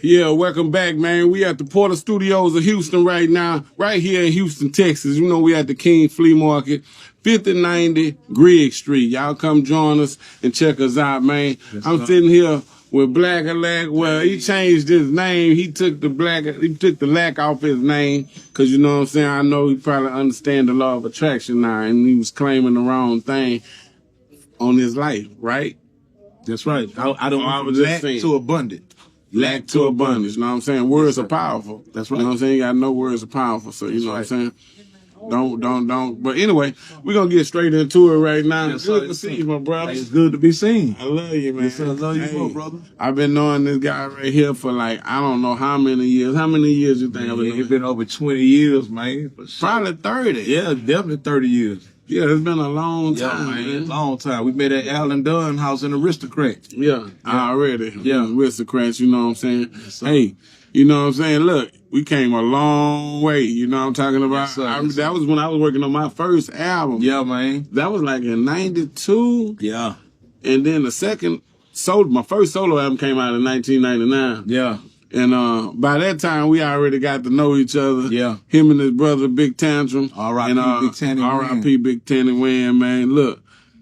Yeah, welcome back, man. We at the Porter Studios of Houston right now, right here in Houston, Texas. You know, we at the King Flea Market, 5090 Grigg Street. Y'all come join us and check us out, man. Yes, I'm sitting here with Black Alack. Well, he changed his name. He took the lack off his name, because, you know what I'm saying, I know he probably understand the law of attraction now, and he was claiming the wrong thing on his life, right? That's right. I don't want lack to abundant. Lack to abundance, you know what I'm saying? Words are powerful. That's right. You know what I'm saying? You gotta know words are powerful, so you know what I'm saying? Don't. But anyway, we're gonna get straight into it right now. Yes, good to see you, my brother. It's good to be seen. I love you, man. Yes, sir. I love you, more, brother. I've been knowing this guy right here for like, I don't know how many years. How many years you think I've been knowing? It's been over 20 years, man. Probably 30. Yeah, definitely 30 years. Yeah, it's been a long time, man. Long time. We met at Allen Dunn House in Aristocrat. Yeah, already. Yeah, Aristocrats, you know what I'm saying? Yes, hey, you know what I'm saying? Look, we came a long way, you know what I'm talking about? Yes, that was when I was working on my first album. Yeah, man. That was like in 92. Yeah. And then my first solo album came out in 1999. Yeah. And by that time, we already got to know each other. Yeah. Him and his brother, Big Tantrum. R.I.P. Big Tanny Win. R.I.P. Big Tanny Win, man. Look.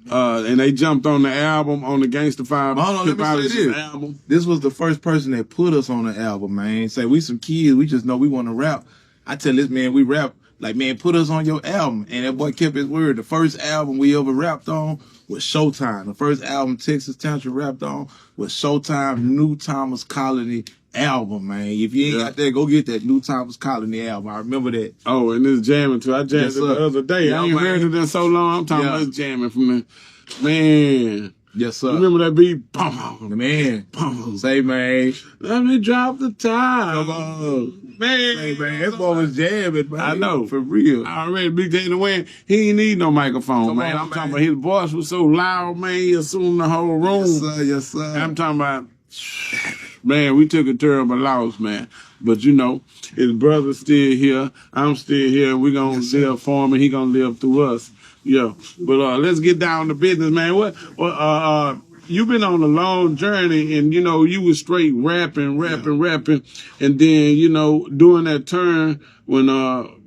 And they jumped on the album, on the Gangsta 5 Hip Hop album. This was the first person that put us on the album, man. Say, we some kids, we just know we want to rap. I tell this man, we rap, like, man, put us on your album. And that boy kept his word. The first album we ever rapped on was Showtime. The first album Texas Tantrum rapped on was Showtime, New Thomas Colony album, man. If you ain't got that, go get that New Thomas Colony album. I remember that. Oh, and it's jamming too. I jammed it the other day. I ain't heard it in so long. I'm talking about it's jamming from the man. Yes, sir. You remember that beat? Man. Say, man. Let me drop the top. Come on. Man. Hey, man, that boy was jamming, man. I know. For real. I already Big Tanny Win. He ain't need no microphone, Come man. on, I'm talking about his voice was so loud, man. He assumed the whole room. Yes, sir. Yes, sir. And I'm talking about, man, we took a terrible loss, man. But, you know, his brother's still here. I'm still here. We're going to live for him, and he going to live through us. Yeah. But let's get down to business, man. You've been on a long journey, and, you know, you was straight rapping. And then, you know, during that turn when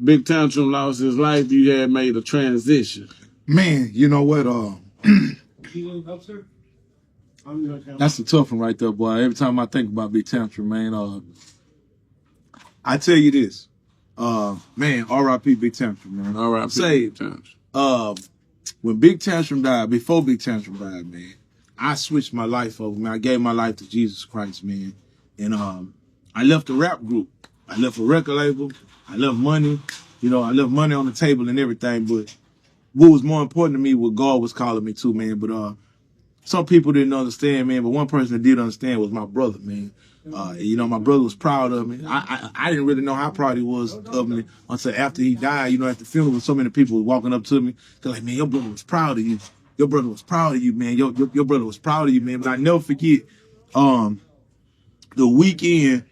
Big Tantrum lost his life, you had made a transition. Man, you know what? That's a tough one right there, boy. Every time I think about Big Tantrum, man, I tell you this, man, R.I.P. Big Tantrum, man. R.I.P. Big Tantrum. When Big Tantrum died, before Big Tantrum died, man, I switched my life over, man. I gave my life to Jesus Christ, man. And I left the rap group. I left a record label. I left money. You know, I left money on the table and everything. But what was more important to me, what God was calling me to, man. But some people didn't understand, man. But one person that did understand was my brother, man. You know, my brother was proud of me. I didn't really know how proud he was of me until after he died. You know, at the funeral, so many people were walking up to me. They're like, man, your brother was proud of you. Your brother was proud of you, man. Your brother was proud of you, man. But I never forget the weekend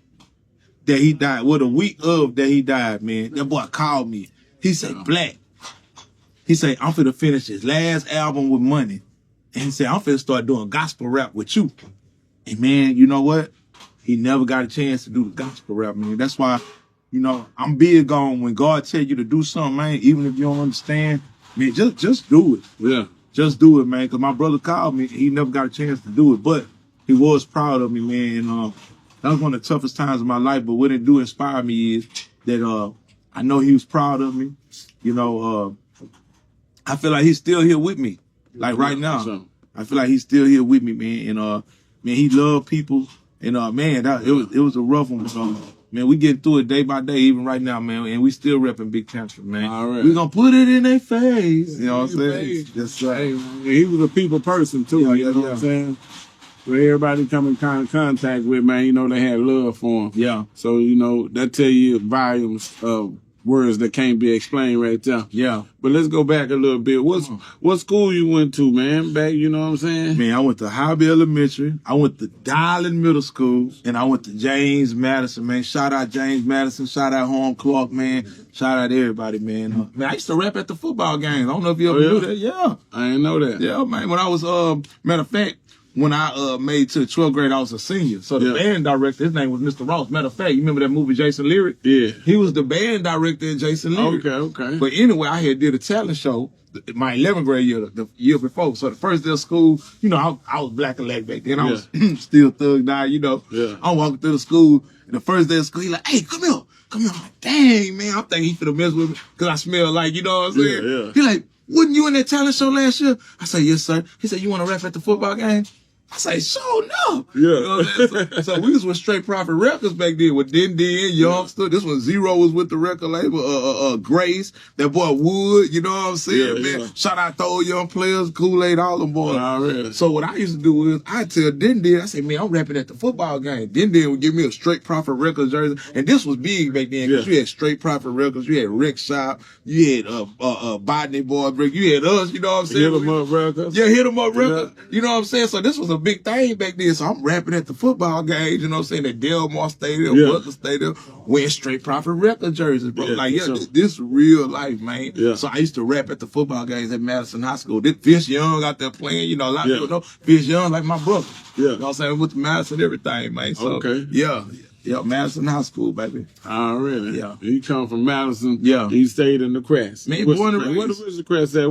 that he died. Well, the week of that he died, man. That boy called me. He said, Black. He said, I'm finna finish his last album with money. And he said, I'm finna start doing gospel rap with you. And, man, you know what? He never got a chance to do the gospel rap, man. That's why, you know, I'm big on when God tell you to do something, man, even if you don't understand, man, just do it. Yeah. Just do it, man, because my brother called me. He never got a chance to do it, but he was proud of me, man. And that was one of the toughest times of my life, but what it do inspire me is that I know he was proud of me. You know, I feel like he's still here with me, like right now. I feel like he's still here with me, man. And, man, he loved people. And, man, it was a rough one. So, man, we get through it day by day, even right now, man. And we still repping Big Tantrum, man. All right. We gonna put it in their face. You know what I'm saying? That's right. He was a people person, too. You know what I'm saying? Where everybody come in contact with, man, you know, they had love for him. Yeah. So, you know, that tell you volumes of words that can't be explained right there. Yeah. But let's go back a little bit. What school you went to, man? Back, you know what I'm saying? Man, I went to Hobby Elementary. I went to Darling Middle School. And I went to James Madison, man. Shout out James Madison. Shout out Horn Clark, man. Shout out everybody, man. Man, I used to rap at the football games. I don't know if you ever knew that. Yeah. I didn't know that. Yeah, man. When I was, matter of fact, when I made to the 12th grade, I was a senior. So the band director, his name was Mr. Ross. Matter of fact, you remember that movie Jason Lyric? Yeah. He was the band director in Jason Lyric. Okay. But anyway, I had did a talent show my 11th grade year, the year before. So the first day of school, you know, I was black and black back then. I was still thugged out, you know. Yeah. I'm walking through the school, and the first day of school, he like, hey, come here. I'm like, dang, man. I'm thinking he finna mess with me because I smell like, you know what I'm saying? Yeah. He like, wasn't you in that talent show last year? I said, yes, sir. He said, you want to rap at the football game? I say, sure enough. Yeah. You know what I'm saying? So we was with Straight Profit Records back then with Den, Youngster. This one Zero was with the record label. Grace, that boy Wood, you know what I'm saying, man? Yeah. Shout out to all young players, Kool-Aid, all them boys. Already. So what I used to do was I tell Den, I say, man, I'm rapping at the football game. Den would give me a Straight Profit Records jersey. And this was big back then because you had Straight Profit Records, you had Rick Shop, you had Botany Boy Brick, you had us, you know what I'm saying? Hit 'em up records. Yeah, Hit 'em up records. You know what I'm saying? So this was a big thing back then. So I'm rapping at the football games, you know what I'm saying? At Delmar Stadium, Butler Stadium, wearing Straight Profit Record jerseys, bro. This real life, man. Yeah. So I used to rap at the football games at Madison High School. This Fish Young out there playing, you know, a lot of people know Fish Young like my brother. Yeah. You know what I'm saying? With the Madison and everything, man. So, yeah, Madison High School, baby. Already. Yeah. You come from Madison. Yeah. You stayed in the Crest. Man, What's born the and Crest? raised. What's the Crest at?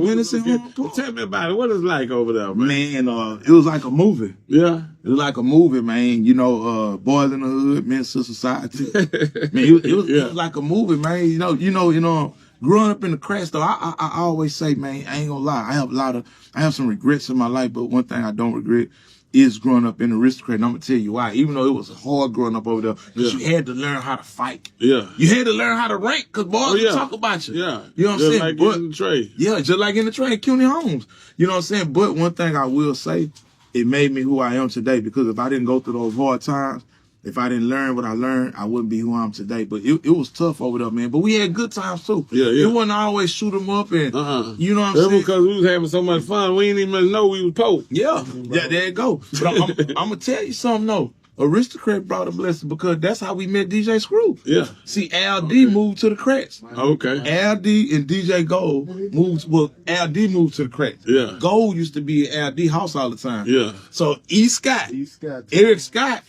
Home. Tell me about it. What is it like over there, man? Man, it was like a movie. Yeah. It was like a movie, man. You know, Boys in the Hood, Men's Society. Man, it was like a movie, man. You know. Growing up in the Crest, though, I always say, man, I ain't gonna lie. I have some regrets in my life, but one thing I don't regret is growing up in Aristocrat. And I'm gonna tell you why. Even though it was hard growing up over there, because you had to learn how to fight. Yeah. You had to learn how to rank, because boys would talk about you. Yeah. You know what I'm saying? Like in the trade. Yeah, just like in the trade, CUNY Homes. You know what I'm saying? But one thing I will say, it made me who I am today, because if I didn't go through those hard times, if I didn't learn what I learned, I wouldn't be who I am today. But it was tough over there, man. But we had good times, too. Yeah. It wasn't always shoot 'em up and, you know what I'm That's saying? because we was having so much fun. We didn't even know we was poor. Yeah, there you go. But I'm going to tell you something, though. Aristocrat brought a blessing because that's how we met DJ Screw. Yeah. See, Al D moved to the Cracks. Okay. Al D and DJ Gold Al D moved to the Cracks. Yeah. Gold used to be at Al D house all the time. Yeah. So Eric Scott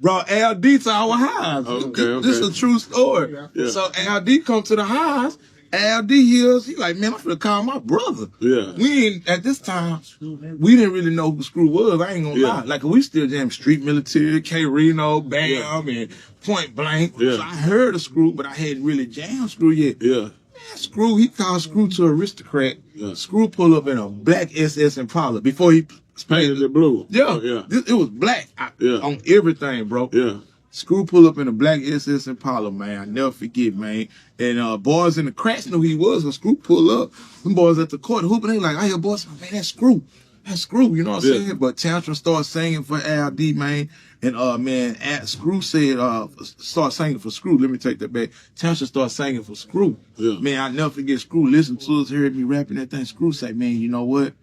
brought Al D to our house. Okay. This is a true story. Yeah. So Al D come to the house. Al D hears, he like, man, I'm finna call my brother. Yeah. We ain't, at this time, we didn't really know who Screw was. I ain't gonna lie. Like, we still jam Street Military, K Reno, Bam, and Point Blank. Yeah. So I heard of Screw, but I hadn't really jammed Screw yet. Yeah. Man, Screw, he called Screw to Aristocrat. Yeah. Screw pull up in a black SS Impala before he Painted it blue. Yeah. Yeah. It was black Yeah. on everything, bro. Yeah. Screw pull up in a black SS Impala, man. I never forget, man. And boys in the Cracks knew he was. When Screw pull up, them boys at the court hooping, they like, I hear boys, man, that's Screw. That's Screw, you know what I'm saying? But Tantrum started singing for Al D, man. And Screw said, start singing for Screw. Let me take that back. Tantrum started singing for Screw. Yeah. Man, I never forget Screw listened to us, heard me rapping that thing. Screw say, man, you know what?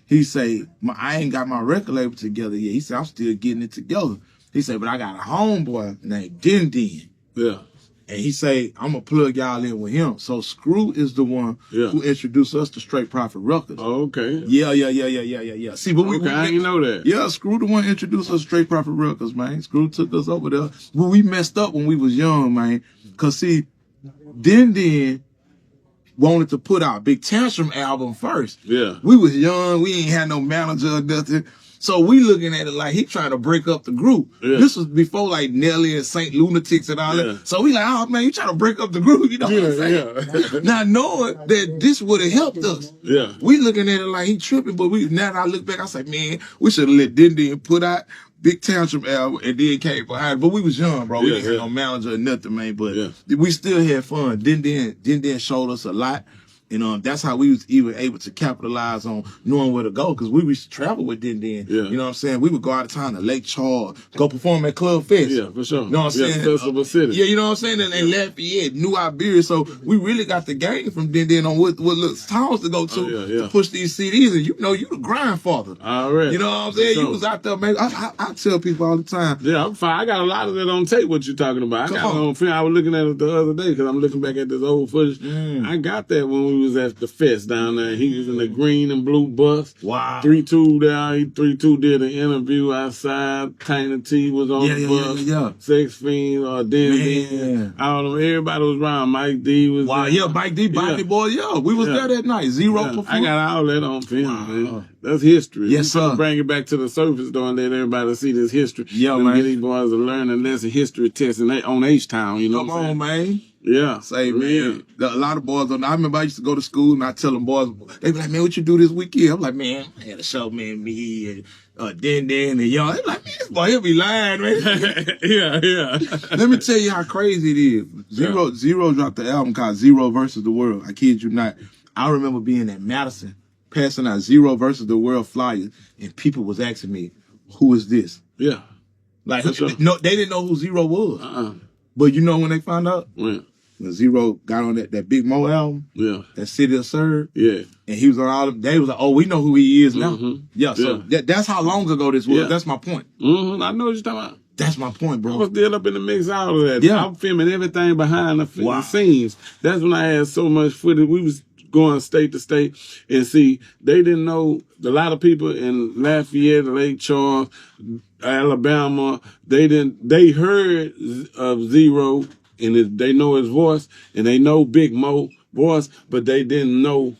He say, I ain't got my record label together yet. He said, I'm still getting it together. He said, but I got a homeboy named Den. Yeah. And he say, I'm going to plug y'all in with him. So Screw is the one who introduced us to Straight Profit Records. Oh, okay. Yeah. See, but I didn't know that. Yeah, Screw the one introduced us to Straight Profit Records, man. Screw took us over there. But we messed up when we was young, man. Because, see, Den wanted to put out Big Tantrum album first. Yeah. We was young. We ain't had no manager or nothing. So we looking at it like he trying to break up the group. Yeah. This was before like Nelly and Saint Lunatics and all that. So we like, oh man, you trying to break up the group, you know what I'm saying? Yeah. Not knowing that this would have helped us. Yeah. We looking at it like he tripping, but now that I look back, I say, man, we should have let Den put out Big Tantrum album and then came behind. But we was young, bro. We didn't have no manager or nothing, man. But we still had fun. Den showed us a lot. And that's how we was even able to capitalize on knowing where to go, because we used to travel with Den. Yeah. You know what I'm saying? We would go out of town to Lake Charles, go perform at Club Fest. Yeah, for sure. You know what I'm saying? Festival City. Yeah, you know what I'm saying? And Lafayette, New Iberia. So we really got the game from Den on what little towns to go to to push these CDs. And you know, you the grandfather. Already. You know what I'm saying? You was out there, man. I tell people all the time. Yeah, I'm fine. I got a lot of it on tape, what you're talking about. I got it on film. I was looking at it the other day because I'm looking back at this old footage. I got that when we we was at the fest down there. He was in the green and blue bus. Wow. 3-2 there. 3-2 did an interview outside. Tiny T was on the bus. Yeah. Sex Fiend, Den. All of them. Everybody was around. Mike D was wow, there. yeah, Mike D, Body Boy, yeah. We was there that night. Zero performance. I got all that on film, man. That's history. Yes, sir. Bring it back to the surface, though, and let everybody see this history. Yeah, man. Get these boys to learn a lesson history test on H-Town, you know Come what I'm on, saying? man. Yeah. Say, man, a lot of boys I remember I used to go to school and I tell them boys, they be like, man, what you do this weekend? I'm like, man, I had a show, man, me and Den and y'all. They be like, man, this boy, he'll be lying, man. yeah. Let me tell you how crazy it is. Zero dropped the album called Zero versus the World. I kid you not. I remember being at Madison, passing out Zero versus the World flyers, and people was asking me, who is this? Yeah. Like, no, they didn't know who Zero was. But you know when they found out? When Zero got on that Big Mo album, that City of Serve, and he was on all of they was like, oh, we know who he is now. So that's how long ago this was. That's my point. I know what you're talking about. That's my point, bro. I was still up in the mix, all of that. Yeah. I'm filming everything behind the scenes. That's when I had so much footage. We was going state to state and see, they didn't know, a lot of people in Lafayette, Lake Charles, Alabama, they heard of Zero and they know his voice and they know Big Mo voice, but they didn't know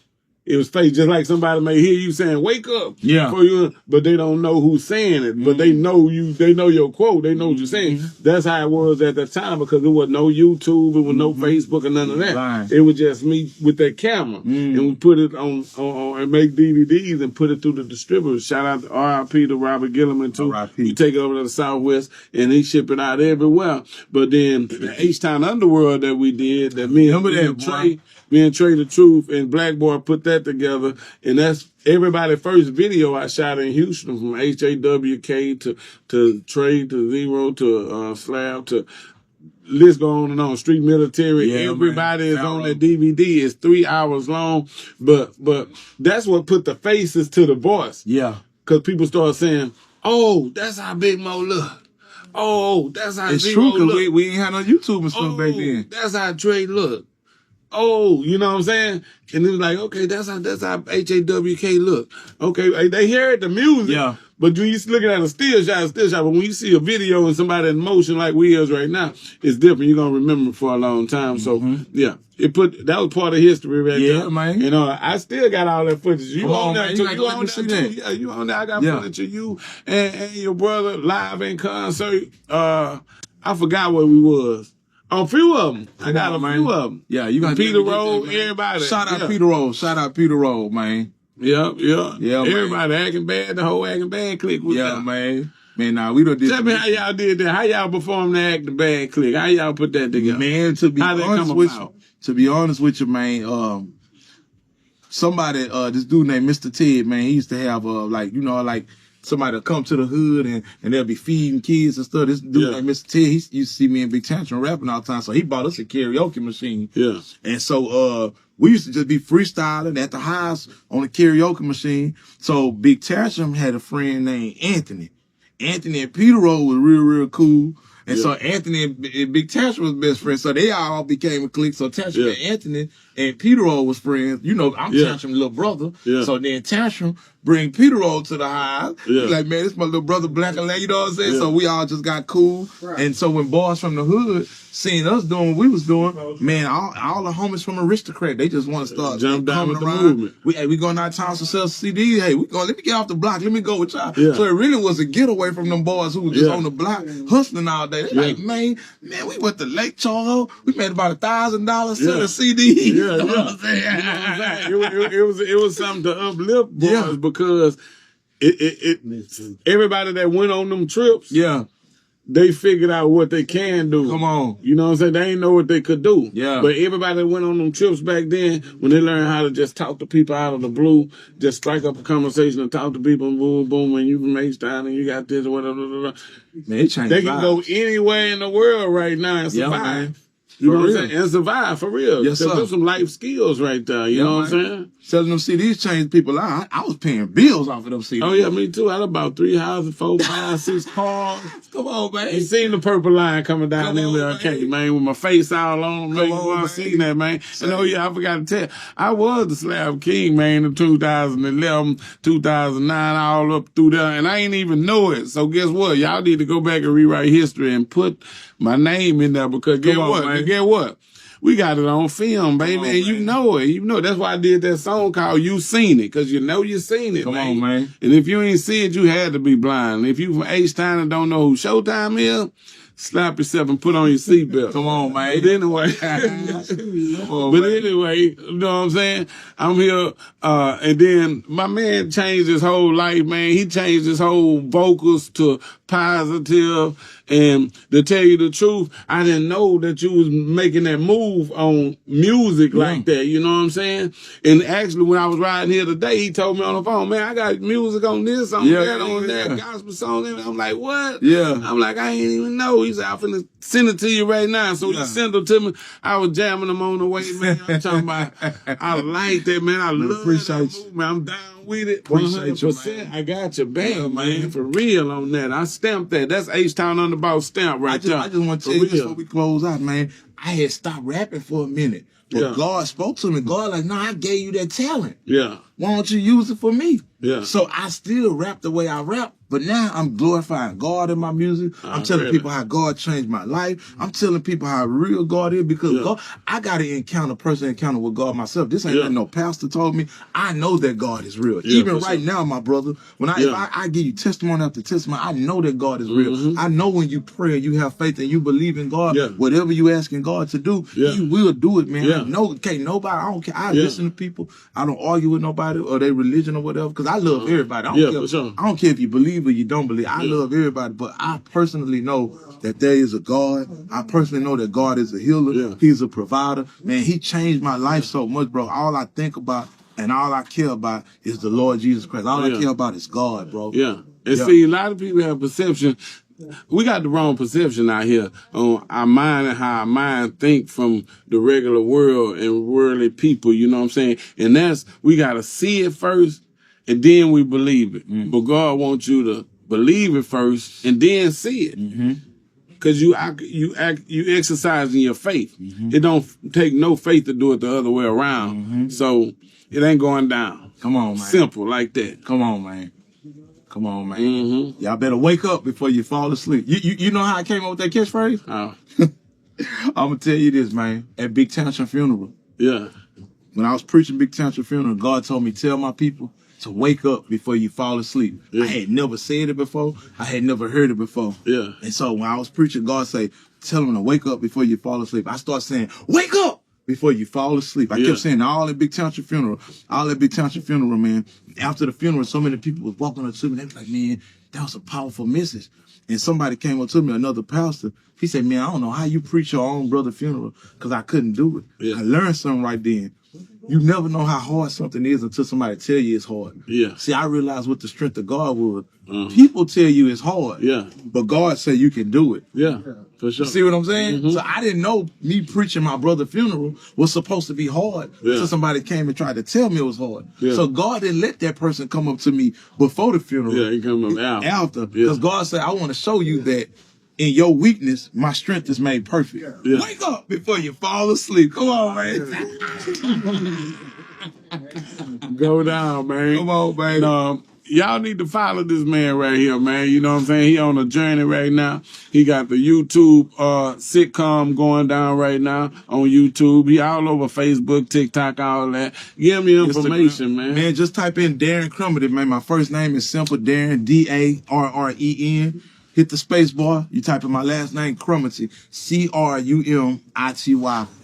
it was fake. Just like somebody may hear you saying, wake up. Yeah. For you, but they don't know who's saying it. But they know you, they know your quote. They know what you're saying. That's how it was at that time because there was no YouTube, it was no Facebook or none of that. Right. It was just me with that camera. And we put it on and make DVDs and put it through the distributors. Shout out to R.I.P. to Robert Gilliman too. R.I.P. We take it over to the Southwest and he ship it out everywhere. But then the H-Town Underworld that we did, that me and Trey the Truth and Black Boy put that together, and that's everybody's first video I shot in Houston, from HAWK to Trey to Zero to Slab to list go on and on. Street Military, everybody is on that DVD. It's 3 hours long, but that's what put the faces to the voice. Yeah, because people start saying, "Oh, that's how Big Mo look. Oh, that's how it's Zero true because look. we ain't had no YouTube and stuff back then. That's how Trey look. Oh, you know what I'm saying?" And it was like, okay, that's how HAWK look. Okay, they hear the music, but when you looking at a still shot. But when you see a video and somebody in motion like we is right now, it's different. You're gonna remember for a long time. So that was part of history right there. Man. You know, I still got all that footage. You on there too. You on there too. That. Yeah, you on there. I got footage of you and your brother live in concert. I forgot where we was. On a few of them. I got a few of them. Yeah, you got Peter Roll, everybody. Shout out Peter Roll. Shout out Peter Roll, man. Yeah, everybody man. Acting Bad, the whole Acting Bad clique was there. Man. Man, nah, we done did. Tell me how y'all did that. How y'all performed the Acting Bad clique? How y'all put that together? Man, to be honest with you, man, somebody, this dude named Mr. Ted, man, he used to have somebody come to the hood and they'll be feeding kids and stuff. This dude named Mr. Ted, he used to see me in Big Tantrum rapping all the time, so he bought us a karaoke machine. Yeah. And so we used to just be freestyling at the house on the karaoke machine. So Big Tantrum had a friend named Anthony. Anthony and Peter Roll was real cool. And so Anthony and Big Tantrum was best friends. So they all became a clique. So Tantrum and Anthony and Peter Roll was friends. You know, I'm Tantrum's little brother. Yeah. So then Tantrum bring Peter Roll to the house. Yeah. He's like, man, this is my little brother Black and Lay, you know what I'm saying? Yeah. So we all just got cool. Right. And so when boys from the hood seen us doing what we was doing, man, all the homies from Aristocrat, they just want to start coming around. We going out of town to sell CDs. Hey, let me get off the block. Let me go with y'all. Yeah. So it really was a getaway from them boys who was just on the block hustling all day. They like, man, we went to Lake Charles. We made about $1,000 selling CDs. Yeah, you know what I'm saying? It was something to uplift boys because everybody that went on them trips, they figured out what they can do. Come on. You know what I'm saying? They ain't know what they could do. Yeah. But everybody that went on them trips back then, when they learned how to just talk to people out of the blue, just strike up a conversation and talk to people and boom, boom, and you from H-Town and you got this or whatever. Man, it changed they can go anywhere in the world right now and survive. Man. You know For what real. I'm saying? And survive, for real. Yes, sir. There's some life skills right there. You know what I'm saying? Selling them CDs changed people out. I was paying bills off of them CDs. Oh, yeah, me too. I had about 3 houses, 4, 5, 6 cars. Come on, man. You seen the purple line coming down in there, okay, man, with my face all on, man. I seen that, man. And oh, yeah, I forgot to tell you, I was the Slab King, man, in 2011, 2009, all up through there, and I ain't even know it. So guess what? Y'all need to go back and rewrite history and put my name in there because guess what? We got it on film, baby, and you know it. You know that's why I did that song called "You Seen It," because you know you seen it, Come on, man. And if you ain't see it, you had to be blind. If you from H-Town and don't know who Showtime is, slap yourself and put on your seatbelt. Come on, man. But anyway, you know what I'm saying? I'm here, and then my man changed his whole life, man. He changed his whole vocals to positive. And to tell you the truth, I didn't know that you was making that move on music like that. You know what I'm saying? And actually, when I was riding here today, he told me on the phone, man, I got music on this, on that, on that, gospel song. And I'm like, what? Yeah. I'm like, I ain't even know. He said, I'm finna send it to you right now. So he sent it to me. I was jamming them on the way, man. I'm talking about, I like that, man. I love that move, man. I'm down with it. Appreciate you, 100%. I got your back, man. For real on that. I stamped that. That's H-Town Underboss stamp right there. I just want to tell you before we close out, man. I had stopped rapping for a minute. But God spoke to me. God like, no, I gave you that talent. Yeah. Why don't you use it for me? Yeah. So I still rap the way I rap, but now I'm glorifying God in my music. I'm telling people how God changed my life. I'm telling people how real God is because God, I got to personal encounter with God myself. This ain't nothing no pastor told me. I know that God is real. Even right now, my brother, when if I give you testimony after testimony, I know that God is real. I know when you pray and you have faith and you believe in God, whatever you asking God to do, He will do it, man. I know, nobody, I don't care. I listen to people. I don't argue with nobody or their religion or whatever because I love everybody. I don't care if you believe or you don't believe. I love everybody, but I personally know that there is a God. I personally know that God is a healer. He's a provider. Man, He changed my life so much, bro. All I think about and all I care about is the Lord Jesus Christ. All I care about is God, bro. Yeah. And see, a lot of people have perception. We got the wrong perception out here on our mind and how our mind think from the regular world and worldly people, you know what I'm saying? And that's, we got to see it first and then we believe it. But God wants you to believe it first and then see it. Because you exercising your faith. It don't take no faith to do it the other way around. So it ain't going down. Come on, man. Simple like that. Come on, man. Come on, man. Y'all better wake up before you fall asleep. You know how I came up with that catchphrase? I'm going to tell you this, man. At Big Township Funeral. Yeah. When I was preaching Big Township Funeral, God told me, tell my people to wake up before you fall asleep. I had never said it before. I had never heard it before. Yeah. And so when I was preaching, God say, tell them to wake up before you fall asleep. I start saying, wake up before you fall asleep. I kept saying all at Big Township Funeral, man. After the funeral, so many people was walking up to me. They was like, man, that was a powerful message. And somebody came up to me, another pastor. He said, man, I don't know how you preach your own brother's funeral because I couldn't do it. I learned something right then. You never know how hard something is until somebody tell you it's hard. See, I realized what the strength of God was. People tell you it's hard. But God said you can do it. For sure. See what I'm saying? So I didn't know me preaching my brother's funeral was supposed to be hard until somebody came and tried to tell me it was hard. So God didn't let that person come up to me before the funeral. He come up after. Because God said, I want to show you that in your weakness, my strength is made perfect. Wake up before you fall asleep. Come on, man. Go down, man. Come on, man. Y'all need to follow this man right here, man. You know what I'm saying? He on a journey right now. He got the YouTube sitcom going down right now on YouTube. He all over Facebook, TikTok, all that. Give me information, man. Man, just type in Darren Crumity, man. My first name is simple, Darren, D-A-R-R-E-N. Hit the space bar. You type in my last name, Crumity, C-R-U-M-I-T-Y.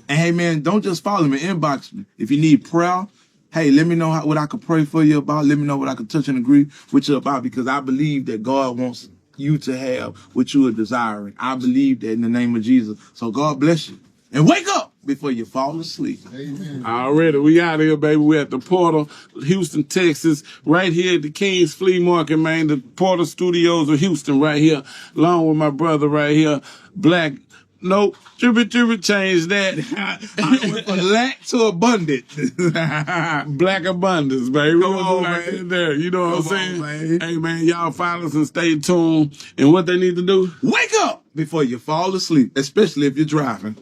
And hey, man, don't just follow me. Inbox me. If you need prayer, hey, let me know what I could pray for you about. Let me know what I could touch and agree with you about because I believe that God wants you to have what you are desiring. I believe that in the name of Jesus. So God bless you. And wake up before you fall asleep. Amen. Already, we out here, baby. We at the Portal, Houston, Texas, right here at the King's Flea Market, man. The Portal Studios of Houston right here, along with my brother right here, Black Nope. Tribute, change that. I went from lack to abundant. Black abundance, baby. Come on, man. There. You know what I'm Come on, saying? man. Hey, man, y'all follow us and stay tuned. And what they need to do? Wake up before you fall asleep, especially if you're driving.